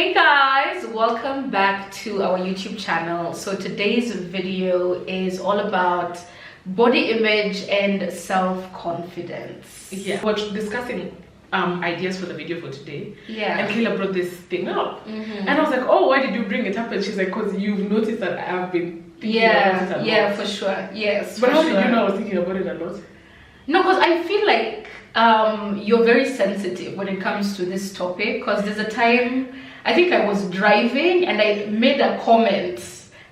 Hey guys, welcome back to our YouTube channel. So today's video is all about body image and self-confidence. Yeah, we're discussing ideas for the video for today. Yeah. And Kayla brought this thing up. And I was like, oh, why did you bring it up? And she's like, because you've noticed that I've been thinking about it a lot. Yeah, for sure. Yes. But how sure. did you know I was thinking about it a lot? No, because I feel like you're very sensitive when it comes to this topic, because there's a time I think I was driving and I made a comment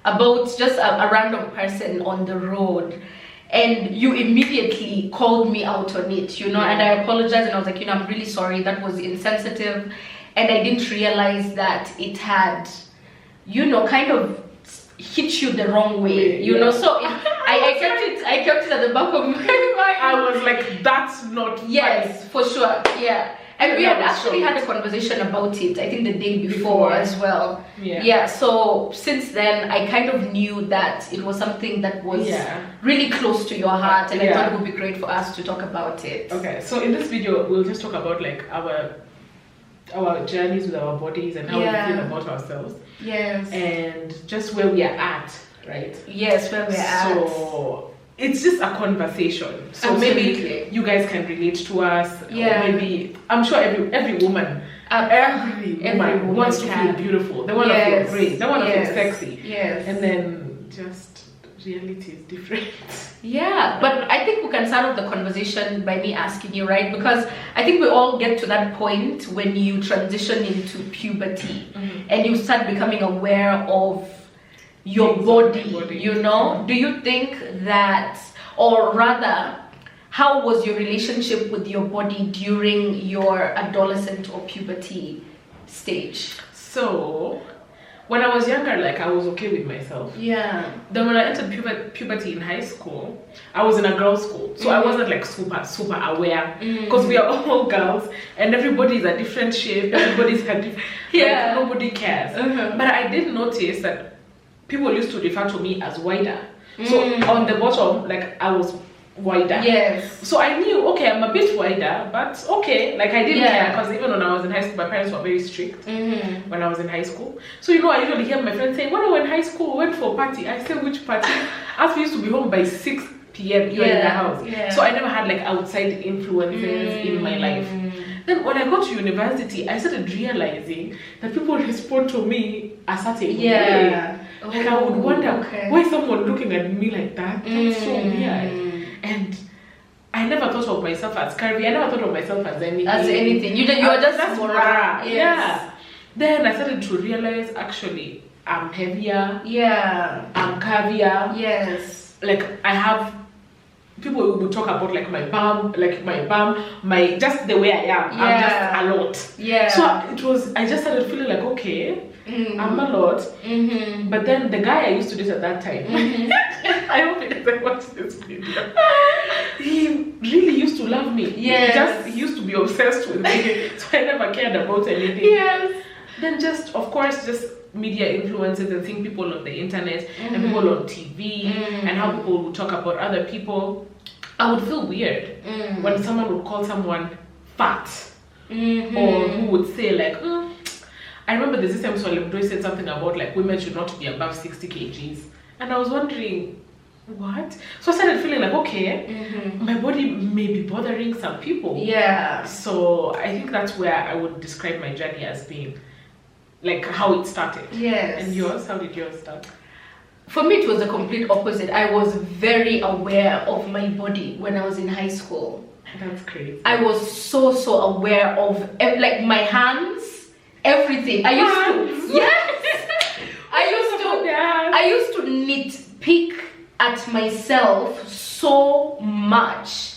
about just a random person on the road, and you immediately called me out on it, and I apologized and I was like, I'm really sorry, that was insensitive, and I didn't realize that it had, kind of hit you the wrong way, so I kept it at the back of my mind. I was like, that's not funny. Yes, for sure, yeah. And we had actually had a conversation about it, I think the day before as well. Yeah, so since then, I kind of knew that it was something that was really close to your heart, and I thought it would be great for us to talk about it. Okay, so in this video, we'll just talk about like our journeys with our bodies and how we feel about ourselves. Yes. And just where we are at, right? Yes, where we're at. So it's just a conversation. So Absolutely. maybe you guys can relate to us. Yeah. Or maybe I'm sure every woman wants to feel beautiful. They want to feel great. They want to feel sexy. Yes. And then just reality is different. Yeah, but I think we can start off the conversation by me asking you, right? Because I think we all get to that point when you transition into puberty and you start becoming aware of your body, Do you think that, or rather, how was your relationship with your body during your adolescent or puberty stage? So when I was younger, like, I was okay with myself. Yeah. Then when I entered puberty in high school, I was in a girls' school. So I wasn't like super aware. Because we are all girls and everybody's a different shape. Everybody's a different... Like, nobody cares. But I did notice that people used to refer to me as wider. So on the bottom, like, I was wider. Yes. So I knew, okay, I'm a bit wider, but okay, like, I didn't care, because even when I was in high school, my parents were very strict when I was in high school. So I usually hear my friends saying, when I was in high school, we went for a party. I said, which party? As we used to be home by 6 p.m. here in the house. So I never had like outside influences in my life. Then when I got to university, I started realizing that people respond to me a certain way. Like, I would wonder, why is someone looking at me like that? That's so weird. And I never thought of myself as curvy. I never thought of myself as anything. You are just Mora. Yes. Yeah. Then I started to realize, actually, I'm heavier. Yeah. I'm curvier. Yes. Like, I have... People will talk about like my bum, just the way I am. I'm just a lot. Yeah. So I just started feeling like, okay, I'm a lot. But then the guy I used to date at that time, I hope he doesn't watch this video. He really used to love me. Yes. He used to be obsessed with me. So I never cared about anything. Yes. Then of course, media influences and seeing people on the internet and people on TV and how people would talk about other people, I would feel weird when someone would call someone fat or who would say like, I remember there's this time Solemn said something about like women should not be above 60 kgs, and I was wondering, what? So I started feeling like, okay, my body may be bothering some people. Yeah. So I think that's where I would describe my journey as being. Like how it started. Yes. And yours? How did yours start? For me, it was the complete opposite. I was very aware of my body when I was in high school. That's crazy. I was so aware of like my hands, everything. I used to nitpick at myself so much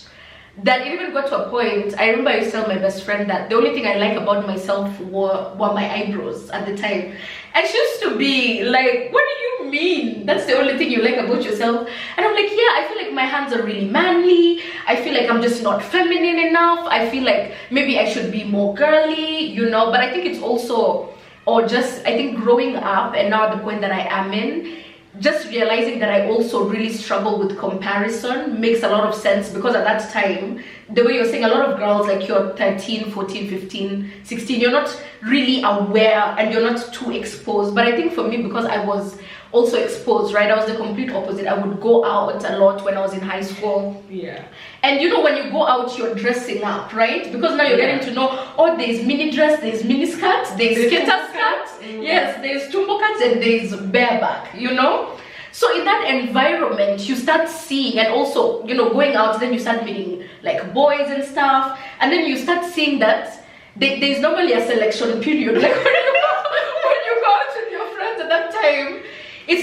that it even got to a point. I remember I used to tell my best friend that the only thing I like about myself were my eyebrows at the time. And she used to be like, what do you mean? That's the only thing you like about yourself? And I'm like, yeah, I feel like my hands are really manly. I feel like I'm just not feminine enough. I feel like maybe I should be more girly, But I think it's also, I think growing up and now at the point that I am in, just realizing that I also really struggle with comparison makes a lot of sense, because at that time the way you're saying, a lot of girls, like you're 13, 14, 15, 16, you're not really aware and you're not too exposed. But I think for me, because I was also exposed, right, I was the complete opposite. I would go out a lot when I was in high school. Yeah. And you know, when you go out, you're dressing up, right? Because now you're getting to know, oh, there's mini dress, there's mini skirts, there's skater skirts, yes, there's tumbo cuts, and there's bareback, you know? So in that environment, you start seeing, and also, you know, going out, then you start meeting like boys and stuff, and then you start seeing that there's normally a selection period. Like when you go out with your friends at that time, it's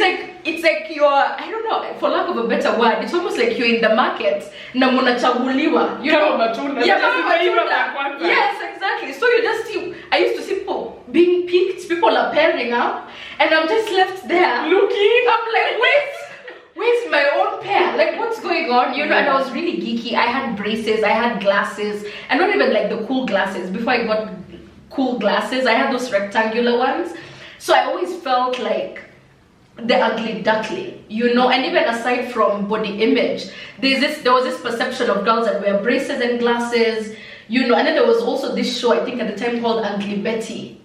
like you're, I don't know, for lack of a better word, it's almost like you're in the market na munachaguliwa, you know? Yes, exactly. So you just see, I used to see people being picked, people are pairing up, and I'm just left there looking. I'm like, where's my own pair? Like, what's going on? You know, and I was really geeky. I had braces, I had glasses, and not even like the cool glasses. Before I got cool glasses, I had those rectangular ones. So I always felt like the ugly duckling, you know. And even aside from body image, there was this perception of girls that wear braces and glasses, you know. And then there was also this show, I think at the time, called Ugly Betty.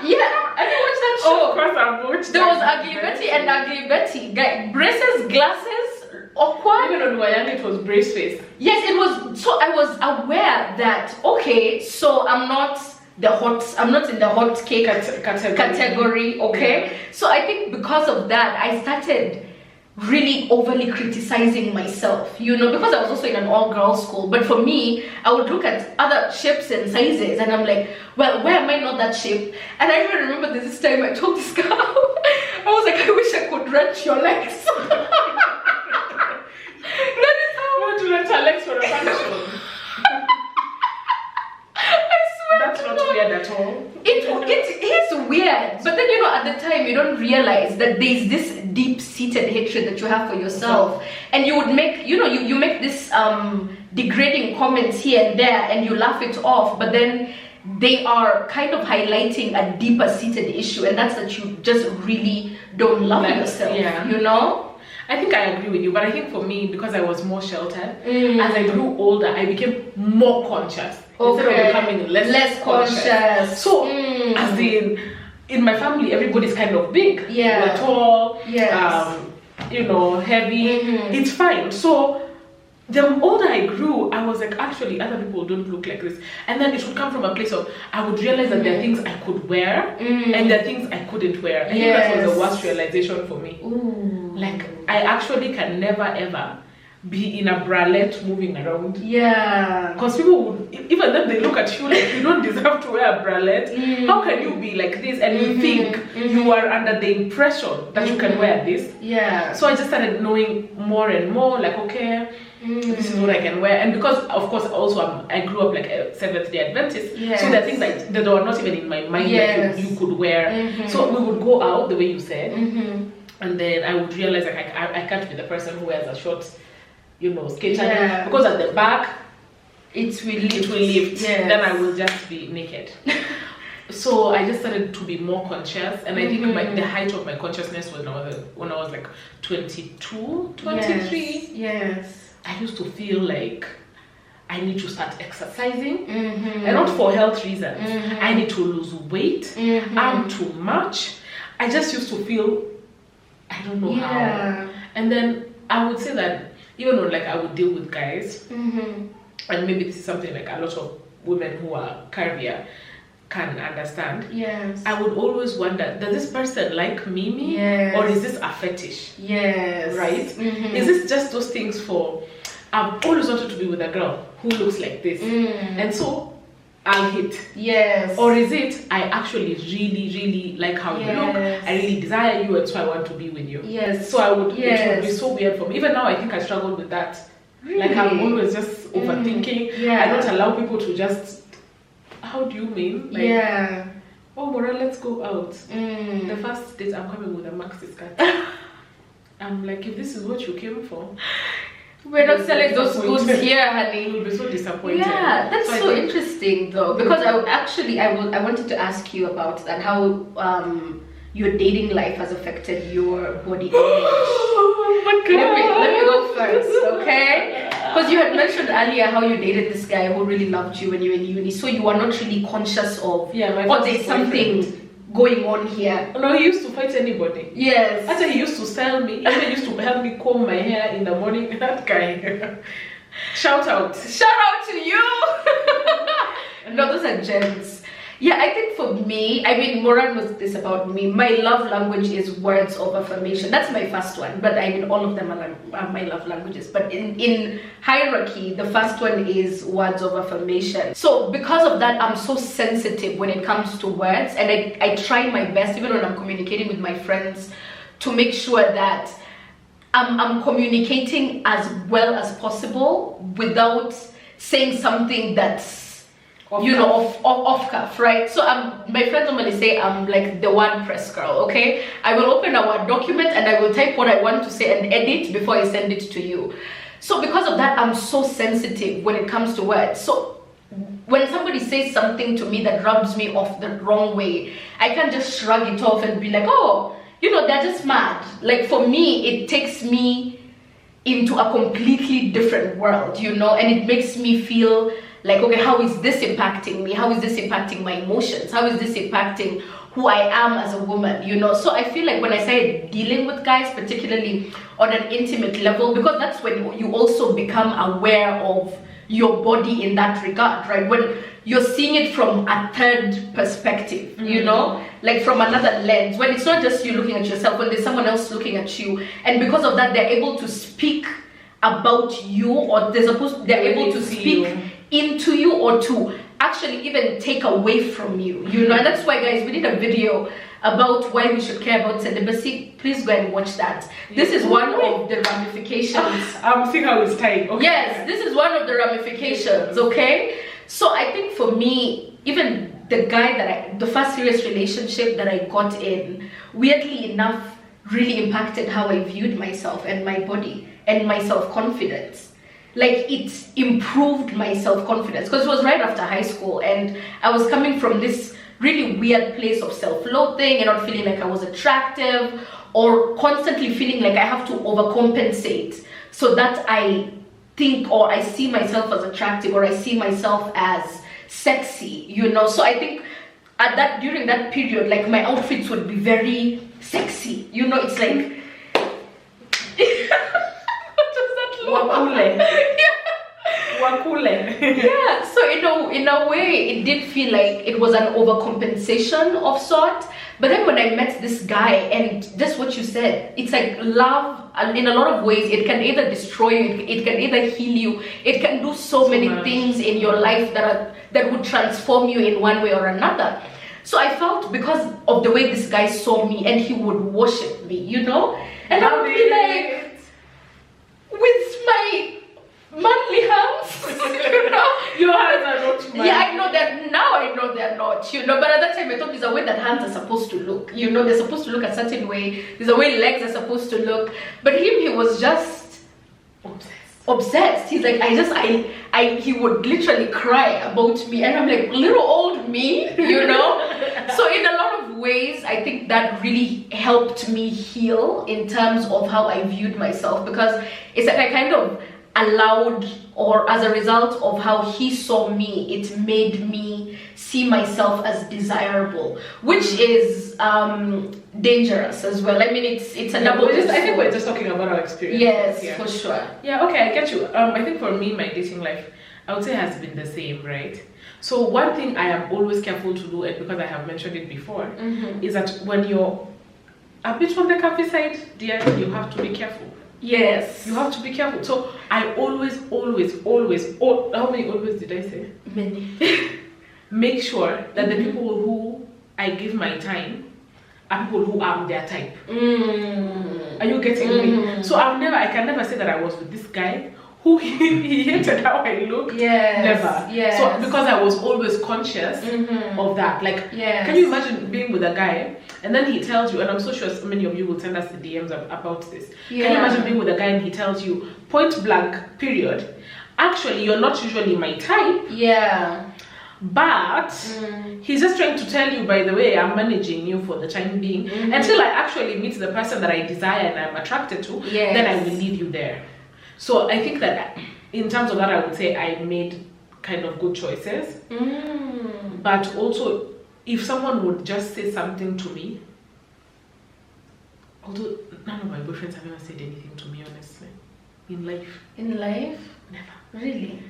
Yeah, I didn't watch that show. Oh, of course I watched. There was Ugly Betty and Ugly Betty. Braces, glasses, awkward. Even on Wayang, it was brace face. Yes, it was. So I was aware that, okay, so I'm not in the hot cake category, okay? Yeah. So I think because of that, I started really overly criticizing myself, you know, because I was also in an all-girls school. But for me, I would look at other shapes and sizes, and I'm like, well, why am I not that shape? And I even remember this time I told this girl, I was like, I wish I could wrench your legs. That is how I want to wrench her legs for a function. That's not weird at all. It is weird, but then, you know, at the time you don't realize that there's this deep-seated hatred that you have for yourself, and you would make, you know, you make this degrading comments here and there, and you laugh it off, but then they are kind of highlighting a deeper-seated issue, and that's that you just really don't love yourself. Yeah. You know. I think I agree with you, but I think for me, because I was more sheltered, as I grew older, I became more conscious. Instead of becoming less conscious. So, as in my family, everybody's kind of big. Yeah. We're tall, you know, heavy. It's fine. So, the older I grew, I was like, actually, other people don't look like this. And then it would come from a place of, I would realize that there are things I could wear, and there are things I couldn't wear. I think that was the worst realization for me. Like, I actually can never ever be in a bralette moving around. Yeah. Because people would, even then they look at you like, you don't deserve to wear a bralette. How can you be like this? And you think you are under the impression that you can wear this. Yeah. So I just started knowing more and more, like, okay, this is what I can wear. And because, of course, also I grew up like a Seventh-day Adventist. Yes. So there are things that were not even in my mind that you could wear. So we would go out, the way you said. And then I would realize like I can't be the person who wears a short, you know, skater, because at the back it will lift. Yes. Then I will just be naked. So I just started to be more conscious, and I think the height of my consciousness was when I was like 22, 23. Yes. I used to feel like I need to start exercising, and not for health reasons. I need to lose weight. I'm too much. I just used to feel, I don't know how. And then I would say that even when like I would deal with guys, and maybe this is something like a lot of women who are curvier can understand. Yes. I would always wonder, does this person like me? Yes. Or is this a fetish? Yes. Right? Is this just those things for, I've always wanted to be with a girl who looks like this, and so I'll hit. Yes. Or is it, I actually really, really like how you look, I really desire you, and so I want to be with you. Yes. So it would be so weird for me. Even now I think I struggle with that. Really? Like I'm always just overthinking. I don't allow people to just, how do you mean? Like, oh Mora, let's go out. The first date I'm coming with a maxi skirt. I'm like, if this is what you came for, we're not selling those goods here, honey. You'll be so disappointed. Yeah, that's so interesting though, because I wanted to ask you about that, how your dating life has affected your body image. Oh my god. Let me go first, okay? Because you had mentioned earlier how you dated this guy who really loved you when you were in uni, so you were not really conscious of, or there's something going on here. No, he used to fight anybody. Yes. Actually, he used to sell me. He used to help me comb my hair in the morning. That guy. Shout out to you. No, those are gems. Yeah, I think for me, I mean, Moran was this about me. My love language is words of affirmation. That's my first one, but I mean, all of them are my love languages. But in hierarchy, the first one is words of affirmation. So because of that, I'm so sensitive when it comes to words, and I try my best, even when I'm communicating with my friends, to make sure that I'm communicating as well as possible without saying something that's off cuff, right? So my friends normally say I'm like the WordPress girl, okay? I will open a Word document and I will type what I want to say and edit before I send it to you. So because of that, I'm so sensitive when it comes to words. So when somebody says something to me that rubs me off the wrong way, I can't just shrug it off and be like, oh, they're just mad. Like for me, it takes me into a completely different world, and it makes me feel like, okay, how is this impacting me? How is this impacting my emotions? How is this impacting who I am as a woman, So I feel like when I say dealing with guys, particularly on an intimate level, because that's when you also become aware of your body in that regard, right? When you're seeing it from a third perspective, like from another lens, when it's not just you looking at yourself, when there's someone else looking at you, and because of that, they're able to speak about you, or they're able to speak into you, or to actually even take away from you, and that's why, guys, we did a video about why we should care about celibacy. Please go and watch that. This is one of the ramifications. I'm seeing how it's tied. Okay. Yes, this is one of the ramifications, okay? So I think for me, even the first serious relationship that I got in, weirdly enough, really impacted how I viewed myself and my body and my self-confidence. Like, it improved my self-confidence, because it was right after high school, and I was coming from this really weird place of self-loathing and not feeling like I was attractive, or constantly feeling like I have to overcompensate so that I think, or I see myself as attractive, or I see myself as sexy, So I think during that period, like, my outfits would be very sexy, it's like Wakule. Yeah, so in a way, it did feel like it was an overcompensation of sort. But then when I met this guy, and just what you said, it's like love, and in a lot of ways, it can either destroy you, it can either heal you, it can do so many things in your life that would transform you in one way or another. So I felt, because of the way this guy saw me, and he would worship me, and I would be like, with my manly hands, Your hands are not mine. Yeah, I know that now. I know they're not, But at that time, I thought there's a way that hands are supposed to look. They're supposed to look a certain way. There's a way legs are supposed to look. But he was just obsessed. He's like, he would literally cry about me, and I'm like, little old me, So in a lot of ways, I think that really helped me heal in terms of how I viewed myself, because it's like I kind of allowed, or as a result of how he saw me, it made me see myself as desirable, which is dangerous as well. I mean, it's a double. I think we're just talking about our experience. Yes, for sure. Yeah, okay, I get you. I think for me, my dating life, I would say, has been the same, right? So one thing I am always careful to do, and because I have mentioned it before, is that when you're a bit on the campy side, dear, you have to be careful. Yes. You have to be careful. So I always, how many always did I say? Many. Make sure that the people who I give my time are people who are their type. Are you getting me? So I can never say that I was with this guy who he hated how I looked. Yes. Never. Yes. So because I was always conscious of that. Like, can you imagine being with a guy and then he tells you, and I'm so sure many of you will send us the DMs about this. Can you imagine being with a guy and he tells you, point blank, period, actually you're not usually my type. Yeah. But he's just trying to tell you, by the way, I'm managing you for the time being until I actually meet the person that I desire and I'm attracted to. Then I will lead you there. So I think that in terms of that, I would say I made kind of good choices. But also, if someone would just say something to me, although none of my boyfriends have ever said anything to me, honestly, in life. In life? Never. Really?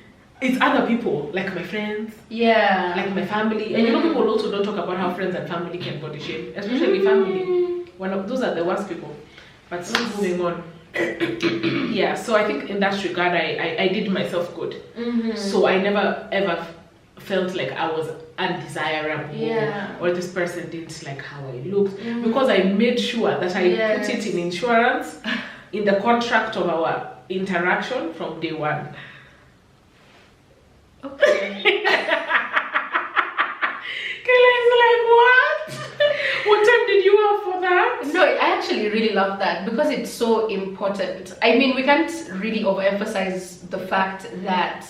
It's other people, like my friends, yeah, like my family. And you know, people also don't talk about how friends and family can body shame, especially family. Those are the worst people. But moving on. Yeah, so I think in that regard, I did myself good. So I never ever felt like I was undesirable, or this person didn't like how I looked, because I made sure that I put it in insurance, in the contract of our interaction from day one. Okay. Kayla's like, what? What time did you have for that? No, I actually really love that because it's so important. I mean, we can't really overemphasize the fact that,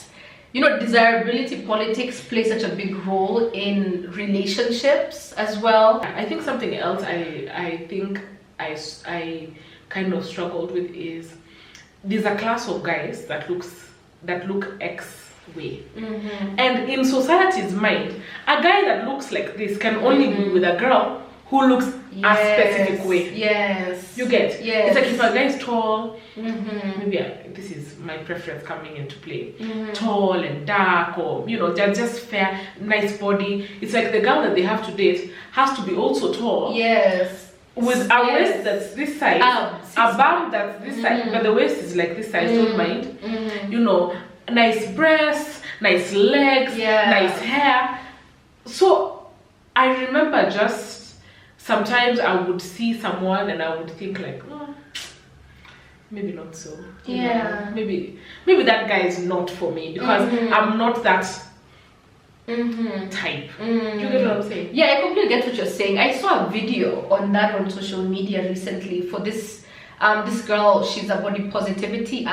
you know, desirability politics play such a big role in relationships as well. I think something else I think I kind of struggled with is there's a class of guys that look X way, and in society's mind, a guy that looks like this can only be with a girl who looks a specific way. Yes. You get? Yes. It's like if a guy is tall, maybe this is my preference coming into play. Tall and dark, or you know, they're just fair, nice body. It's like the girl that they have to date has to be also tall. Yes. With a waist that's this size, a bum that's this size, but the waist is like this size, don't mind. You know, nice breasts, nice legs, nice hair. So I remember just sometimes I would see someone and I would think like, oh, maybe not so. Yeah. Maybe that guy is not for me because I'm not that type. Do you get what I'm saying? Yeah, I completely get what you're saying. I saw a video on that on social media recently for this this girl. She's a body positivity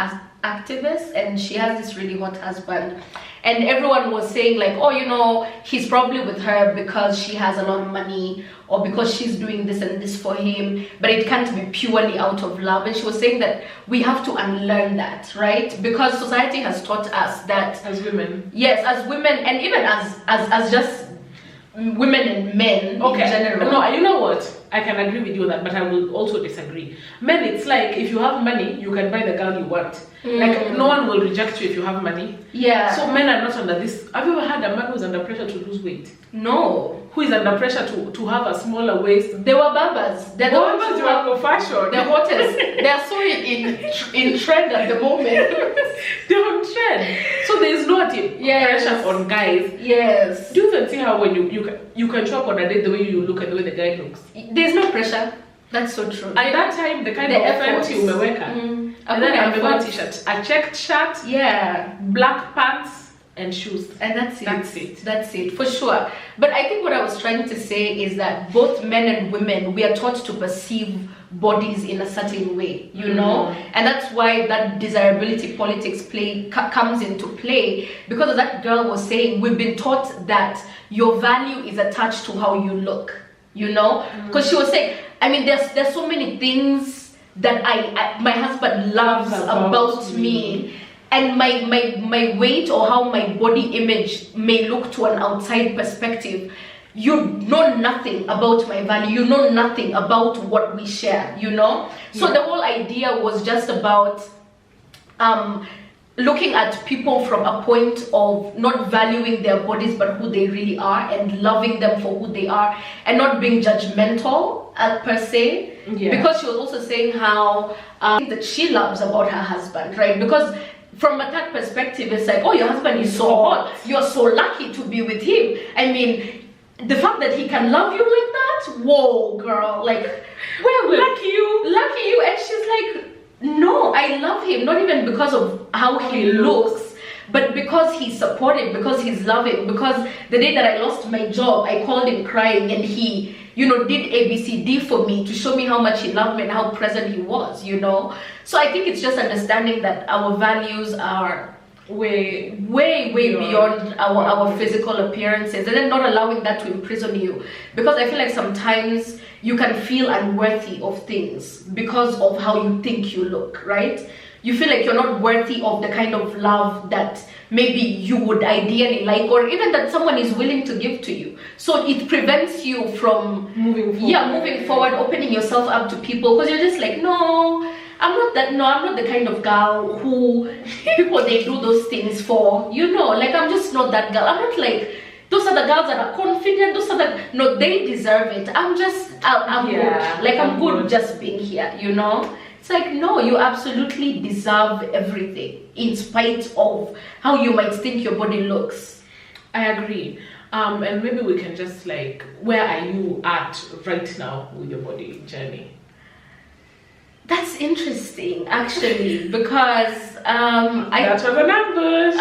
activist, and she has this really hot husband, and everyone was saying like, oh, you know, he's probably with her because she has a lot of money or because she's doing this and this for him, but it can't be purely out of love. And she was saying that we have to unlearn that, right? Because society has taught us that as women, yes, as women, and even as just women and men in general. No, you know what? I can agree with you on that, but I will also disagree. Men, it's like if you have money, you can buy the girl you want. Like no one will reject you if you have money. Yeah. So men are not under this. Have you ever had a man who's under pressure to lose weight? No. Who is under pressure to have a smaller waist? They were barbers. They're the ones who are for fashion. The hottest. They're so in trend at the moment. They're on trend. So there's no pressure on guys. Yes. Do you even see how when you can show up on a date the way you look and the way the guy looks? There's no pressure. That's so true. At that time, the kind of fancy umeweka. And then I a t-shirt, a checked shirt, black pants, and shoes. And that's it. That's it. That's it, for sure. But I think what I was trying to say is that both men and women, we are taught to perceive bodies in a certain way, you know? And that's why that desirability politics comes into play, because as that girl was saying, we've been taught that your value is attached to how you look, you know? Because she was saying, I mean, there's so many things that my husband loves about me, and my weight or how my body image may look to an outside perspective. You know nothing about my value. You know nothing about what we share, you know? So the whole idea was just about looking at people from a point of not valuing their bodies but who they really are, and loving them for who they are, and not being judgmental per se. Because she was also saying how that she loves about her husband, right? Because from a that perspective, it's like, oh, your husband is so hot, you're so lucky to be with him. I mean, the fact that he can love you like that, whoa, girl, like, lucky you. And she's like, no, I love him, not even because of how he looks, but because he's supportive, because he's loving. Because the day that I lost my job, I called him crying, and he, you know, did ABCD for me to show me how much he loved me and how present he was, you know? So I think it's just understanding that our values are way beyond our physical appearances, and then not allowing that to imprison you, because I feel like sometimes you can feel unworthy of things because of how you think you look, right? You feel like you're not worthy of the kind of love that maybe you would ideally like, or even that someone is willing to give to you. So it prevents you from moving forward, opening yourself up to people, because you're just like, no, I'm not the kind of girl who people they do those things for, like I'm just not that girl. I'm not like those are the girls that are confident, no, they deserve it. I'm good. Like I'm good just being here, It's like, no, you absolutely deserve everything in spite of how you might think your body looks. I agree. And maybe we can just like, where are you at right now with your body journey? That's interesting, actually, because that's what the numbers.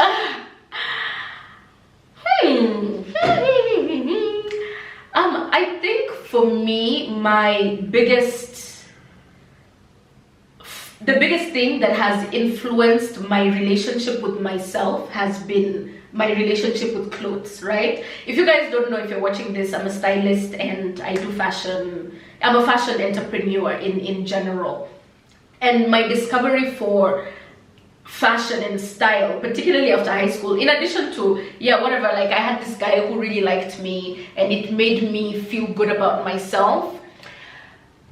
I think for me, the biggest thing that has influenced my relationship with myself has been my relationship with clothes, right? If you guys don't know, if you're watching this, I'm a stylist and I do fashion. I'm a fashion entrepreneur in general. And my discovery for fashion and style, particularly after high school, in addition to, like I had this guy who really liked me and it made me feel good about myself.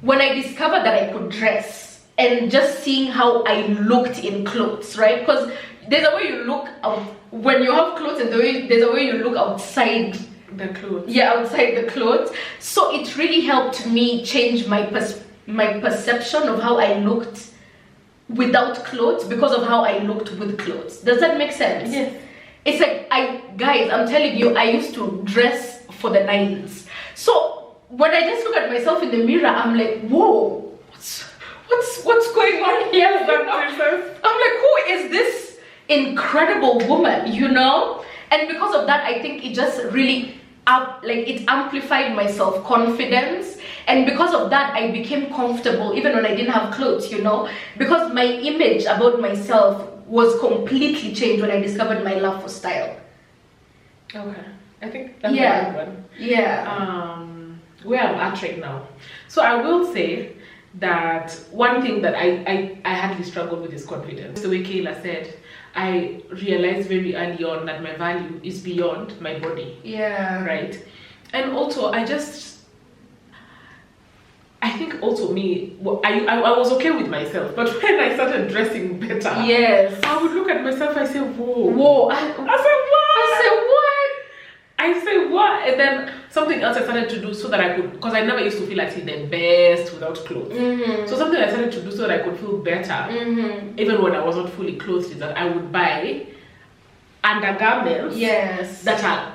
When I discovered that I could dress and just seeing how I looked in clothes, right? Because there's a way you look out when you have clothes, and there's a way you look outside the clothes. Yeah, outside the clothes. So it really helped me change my perception of how I looked without clothes because of how I looked with clothes. Does that make sense? Yes. It's like, I'm telling you, I used to dress for the nines. So when I just look at myself in the mirror, I'm like, whoa, what's going on here? I'm like, who is this incredible woman, And because of that, I think it just really it amplified my self-confidence, and because of that I became comfortable even when I didn't have clothes, because my image about myself was completely changed when I discovered my love for style. Okay, I think that's a good one. Where I'm at right now, so I will say that one thing that I hardly struggled with is confidence. The way Kayla said, I realized very early on that my value is beyond my body. Yeah. Right? And also, I think also me, I was okay with myself, but when I started dressing better, yes, I would look at myself, I say, whoa. Whoa. I say, what? And then something else I started to do so that I could, because I never used to feel like the best without clothes. Mm-hmm. So something I started to do so that I could feel better, even when I wasn't fully clothed, is that I would buy undergarments that are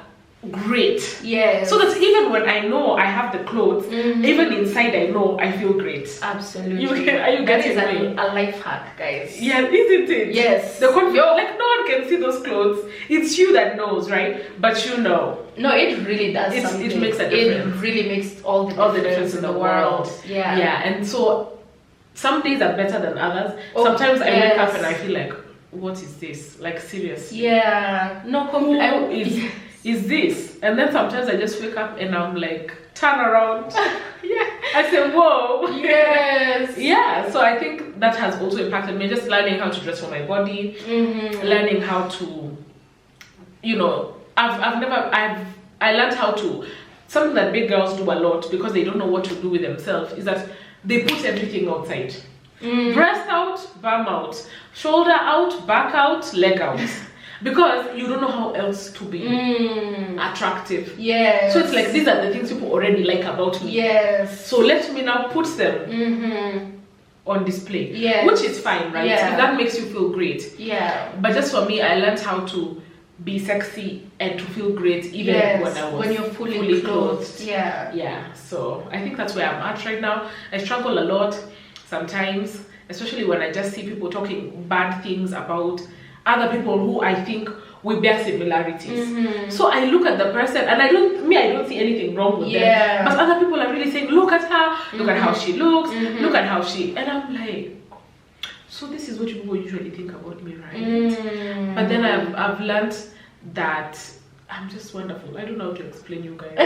great. Yes. So that even when I know I have the clothes, even inside I know I feel great. Absolutely. Are you getting me? A life hack, guys. Yeah, isn't it? Yes. Like no one can see those clothes. It's you that knows, right? But No, it really does. It makes a difference. It really makes all the difference in the world. Yeah. Yeah, and so some days are better than others. Sometimes I wake up and I feel like, what is this? Like, seriously. Yeah. No, is this? And then sometimes I just wake up and I'm like, turn around. I say, whoa. Yes. Yeah, so I think that has also impacted me, just learning how to dress for my body, learning how to, I learned how to, something that big girls do a lot because they don't know what to do with themselves, is that they put everything outside. Breast out, bum out, shoulder out, back out, leg out. Because you don't know how else to be attractive. Yes. So it's like, these are the things people already like about me. Yes. So let me now put them on display. Yes. Which is fine, right? Yeah. If that makes you feel great. Yeah. But just for me, I learned how to be sexy and to feel great even when you're fully clothed. Yeah. Yeah. So I think that's where I'm at right now. I struggle a lot sometimes, especially when I just see people talking bad things about other people who I think we bear similarities. So I look at the person and I don't see anything wrong with them. But other people are really saying, look at her, look at how she looks, look at how she, and I'm like, so this is what people usually think about me, right? But then I've learned that I'm just wonderful. I don't know how to explain you guys.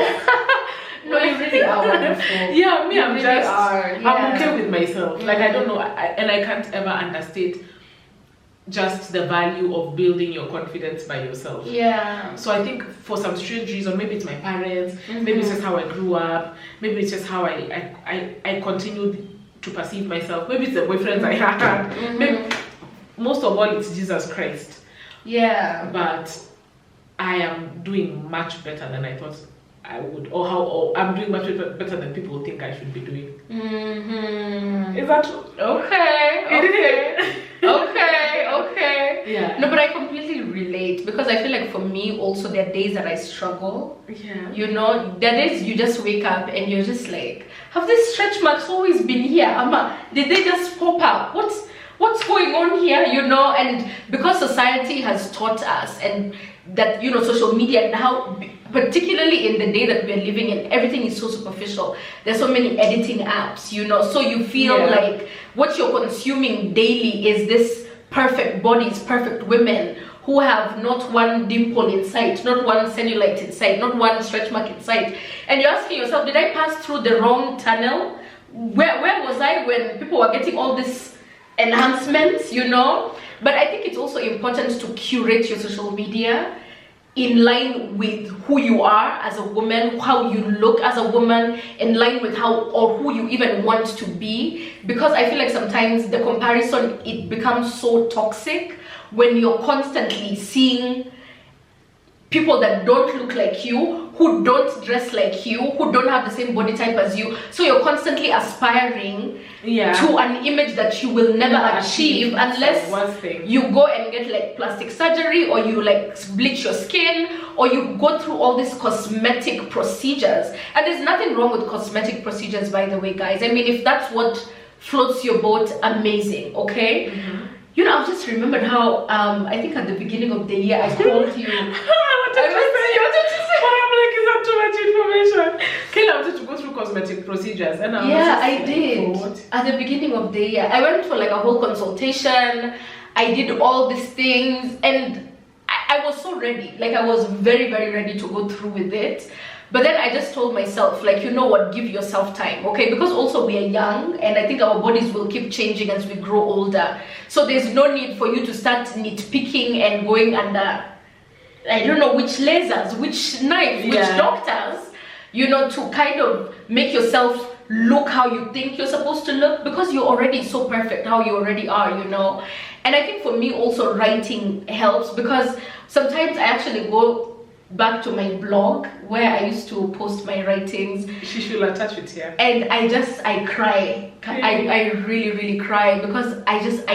No, you really are wonderful. Yeah, me, you I'm really just, are. I'm okay with myself. Like, I don't know, and I can't ever understate just the value of building your confidence by yourself. Yeah. So I think for some strange reason, maybe it's my parents, maybe it's just how I grew up, maybe it's just how I continued to perceive myself, maybe it's the boyfriends I had, maybe, most of all it's Jesus Christ. Yeah. But I am doing much better than I thought I would, or I'm doing much better than people think I should be doing. Is that true? Okay. Okay. Yeah. No, but I completely relate, because I feel like for me also there are days that I struggle. Yeah. You know, there are days you just wake up and you're just like, have these stretch marks always been here? Amma, did they just pop up? What's going on here? You know, and because society has taught us, and that, you know, social media now, particularly in the day that we're living in, everything is so superficial. There's so many editing apps, you know, so you feel like what you're consuming daily is this perfect bodies, perfect women who have not one dimple in sight, not one cellulite in sight, not one stretch mark in sight. And you're asking yourself, did I pass through the wrong tunnel? Where was I when people were getting all this enhancements, you know? But I think it's also important to curate your social media in line with who you are as a woman, how you look as a woman, in line with how or who you even want to be. Because I feel like sometimes the comparison, it becomes so toxic when you're constantly seeing people that don't look like you, who don't dress like you, who don't have the same body type as you. So you're constantly aspiring to an image that you will never achieve unless you go and get like plastic surgery, or you like bleach your skin, or you go through all these cosmetic procedures. And there's nothing wrong with cosmetic procedures, by the way, guys. I mean, if that's what floats your boat, amazing, okay? You know, I've just remembered how I think at the beginning of the year I called you. I wanted to go through cosmetic procedures, and I did. At the beginning of the year, I went for like a whole consultation. I did all these things, and I was so ready. Like, I was very, very ready to go through with it. But then I just told myself, like, you know what, give yourself time, okay? Because also we are young, and I think our bodies will keep changing as we grow older. So there's no need for you to start nitpicking and going under, I don't know, which lasers, which knives, which doctors, you know, to kind of make yourself look how you think you're supposed to look, because you're already so perfect how you already are, you know. And I think for me also writing helps, because sometimes I actually go back to my blog where I used to post my writings. She should attach it here. And I cry. I really cry, because I used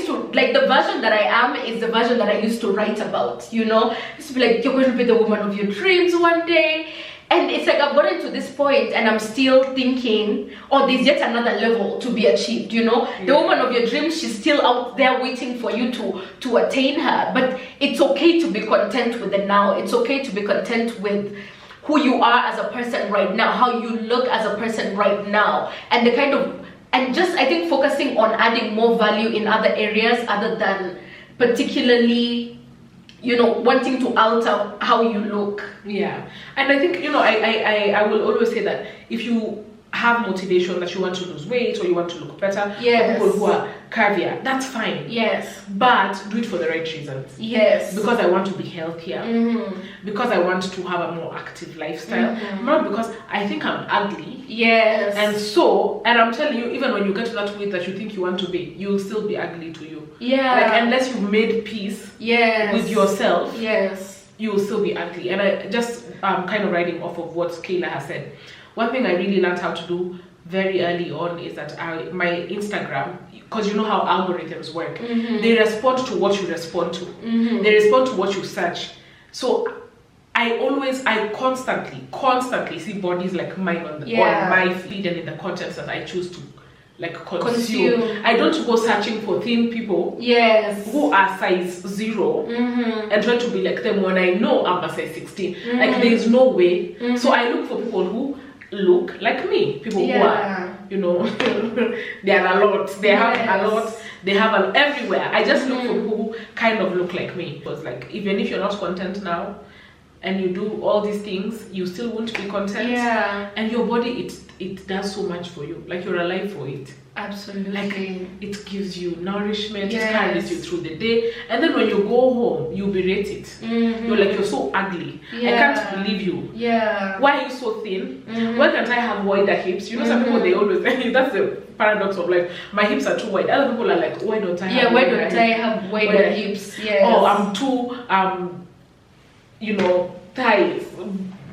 to, like, the version that I am is the version that I used to write about, you know. I used to be like, you're going to be the woman of your dreams one day. And it's like I've gotten to this point and I'm still thinking, oh, there's yet another level to be achieved, you know. The woman of your dreams, she's still out there waiting for you to attain her. But it's okay to be content with the now. It's okay to be content with who you are as a person right now, how you look as a person right now, and the kind of, and just, I think, focusing on adding more value in other areas other than particularly, you know, wanting to alter how you look. Yeah. And I think, you know, I will always say that if you have motivation that you want to lose weight or you want to look better, for people who are curvier, that's fine. Yes. But do it for the right reasons. Yes. Because I want to be healthier. Because I want to have a more active lifestyle. Not because I think I'm ugly. Yes. And I'm telling you, even when you get to that weight that you think you want to be, you'll still be ugly to you. Yeah. Like, unless you've made peace with yourself, you will still be ugly. And I just kind of riding off of what Kayla has said. One thing I really learned how to do very early on is that my Instagram, because you know how algorithms work, they respond to what you respond to. They respond to what you search. So I constantly see bodies like mine on my feed and in the contents that I choose to like consume. I don't go searching for thin people who are size 0 and try to be like them when I know I'm a size 16. Like, there's no way. So I look for people who look like me. People who are, you know, they are a lot. They have a lot. They have everywhere. I just look for people who kind of look like me. Because like, even if you're not content now, and you do all these things, you still won't be content. Yeah. And your body, it does so much for you. Like, you're alive for it. Absolutely. Like, it gives you nourishment, it carries you through the day. And then when you go home, you berate it. You're like, you're so ugly. I can't believe you. Yeah. Why are you so thin? Why can't I have wider hips? You know, some people, they always say, that's the paradox of like, my hips are too wide. Other people are like, why don't I have wider hips? Yes. Oh, I'm too, you know, thighs,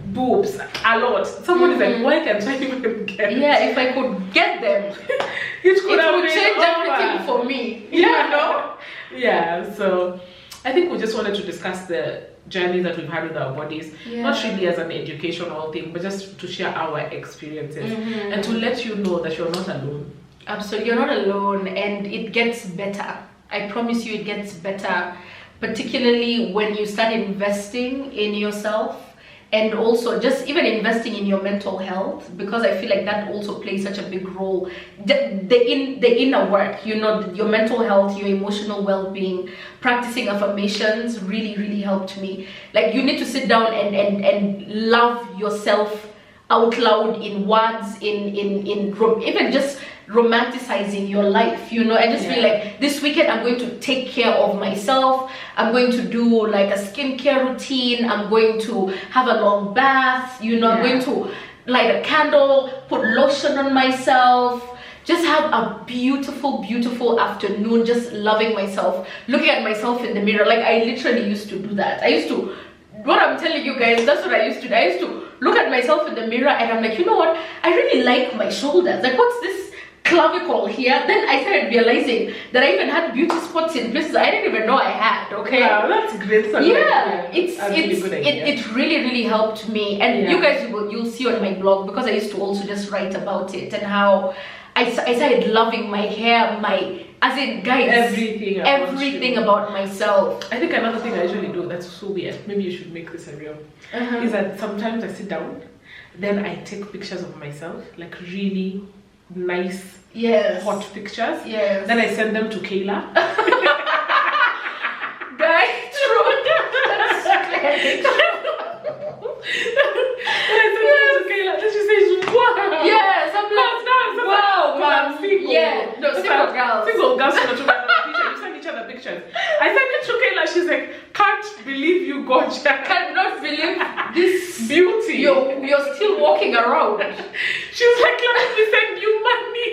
boobs, a lot. Someone is like, why can't I even get it? Yeah, if I could get them, it would change everything for me. Yeah. You know? Yeah, so I think we just wanted to discuss the journey that we've had with our bodies, not really as an educational thing, but just to share our experiences and to let you know that you're not alone. Absolutely, you're not alone, and it gets better. I promise you, it gets better, particularly when you start investing in yourself, and also just even investing in your mental health, because I feel like that also plays such a big role. The inner work, you know, your mental health, your emotional well-being, practicing affirmations really helped me. Like, you need to sit down and love yourself out loud in words, in even just romanticizing your life, you know, and just be like, this weekend I'm going to take care of myself. I'm going to do like a skincare routine. I'm going to have a long bath, you know. I'm going to light a candle, put lotion on myself, just have a beautiful afternoon, just loving myself, looking at myself in the mirror. Like, I literally used to do that. What I'm telling you guys, that's what I used to do. I used to look at myself in the mirror and I'm like, you know what, I really like my shoulders. Like, what's this clavicle here? Then I started realizing that I even had beauty spots in places I didn't even know I had. Okay, wow, that's great. It really helped me. And you guys, you'll see on my blog, because I used to also just write about it and how I started loving my hair, as in, guys, everything about myself. I think another thing I usually do that's so weird, maybe you should make this a reel, is that sometimes I sit down, then I take pictures of myself, like really nice, hot pictures. Yes. Then I send them to Kayla. Guys, true. That's Kayla. Then she says, wow. Yes, I'm like, wow, I'm single. Yeah, no, single girls. Single girls want to have a picture. You send each other pictures. I sent it to Kayla. She's like, can't believe you got Jack. Cannot believe this beauty. You're still walking around. She was like, let me send you money.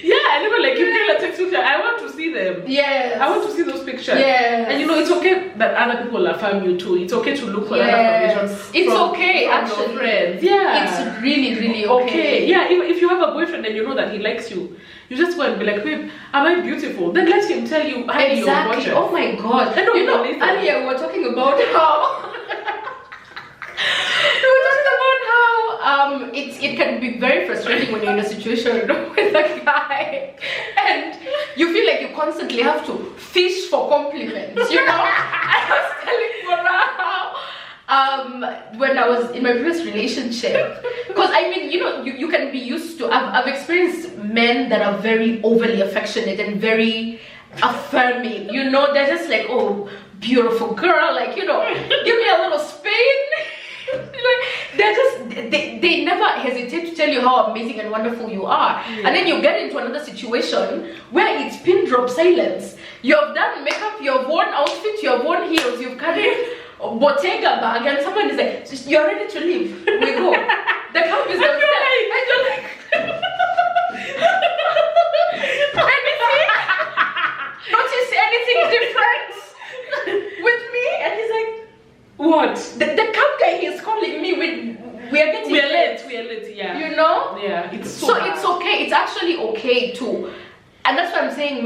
Yeah, and even like, if Kayla takes pictures, I want to see them. Yes. I want to see those pictures. Yes. And you know, it's okay that other people affirm you too. It's okay to look for that affirmation. It's okay, from actually. Your friends. Yeah. It's really okay. Yeah, if you have a boyfriend and you know that he likes you, you just go and be like, babe, am I beautiful? Then let him tell you how you're gorgeous. Oh my god. You know, earlier we were talking about how it can be very frustrating when you're in a situation with a guy and you feel like you constantly have to fish for compliments, you know. I was telling Mora how when I was in my previous relationship, because I mean, you know, you can be used to, I've experienced men that are very overly affectionate and very affirming, you know. They're just like, oh, beautiful girl, like, you know, give me a little spin. Like, they never hesitate to tell you how amazing and wonderful you are. And then you get into another situation where it's pin drop silence. You have done makeup, you have worn outfit, you have worn heels, you've carried a Bottega bag, and someone is like, you're ready to leave, we go. The camp is downstairs, and you're like anything? Notice anything different with me? And he's like, what? The camp guy is calling me we're late, yeah. You know? Yeah, it's it's okay. It's actually okay too. And that's why I'm saying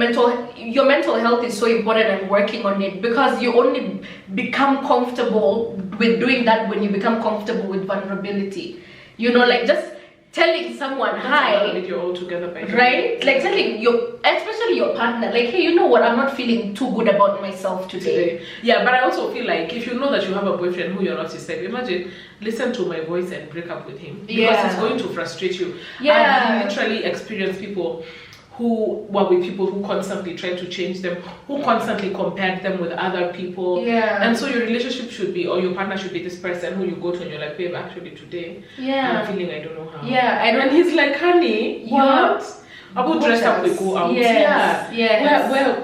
your mental health is so important and working on it, because you only become comfortable with doing that when you become comfortable with vulnerability. You know, like, just telling someone hi, you're all together by right? Like telling especially your partner, like, hey, you know what, I'm not feeling too good about myself today. Yeah, but I also feel like if you know that you have a boyfriend who you're not yourself, imagine, listen to my voice and break up with him, because it's going to frustrate you. I've literally experienced people who were with people who constantly tried to change them, who constantly compared them with other people. And so your relationship should be, or your partner should be this person who you go to and you're like, babe, actually today, I'm feeling I don't know how. And he's like, honey, what? I will dress up, we go out.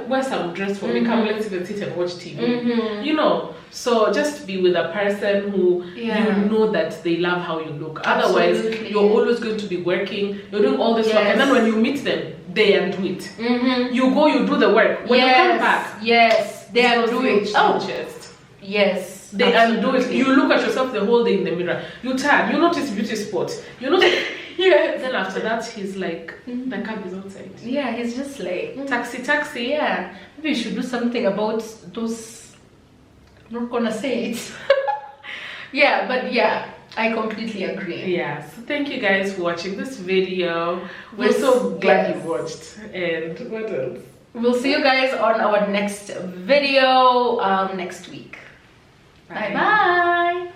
Wear some dress for me, come, let's even sit and watch TV. You know, so just be with a person who you know that they love how you look. Otherwise, you're always going to be working, you're doing all this work, and then when you meet them, they undo it. You go, you do the work. When you come back, they undo it. They undo it. You look at yourself the whole day in the mirror. You turn, you notice beauty spots. You notice. Then after that, he's like, the cab is outside. He's just like, taxi. Maybe you should do something about those. I'm not gonna say it. I completely agree. So thank you guys for watching this video. We're so glad you watched. And what else? We'll see you guys on our next video next week. Bye bye.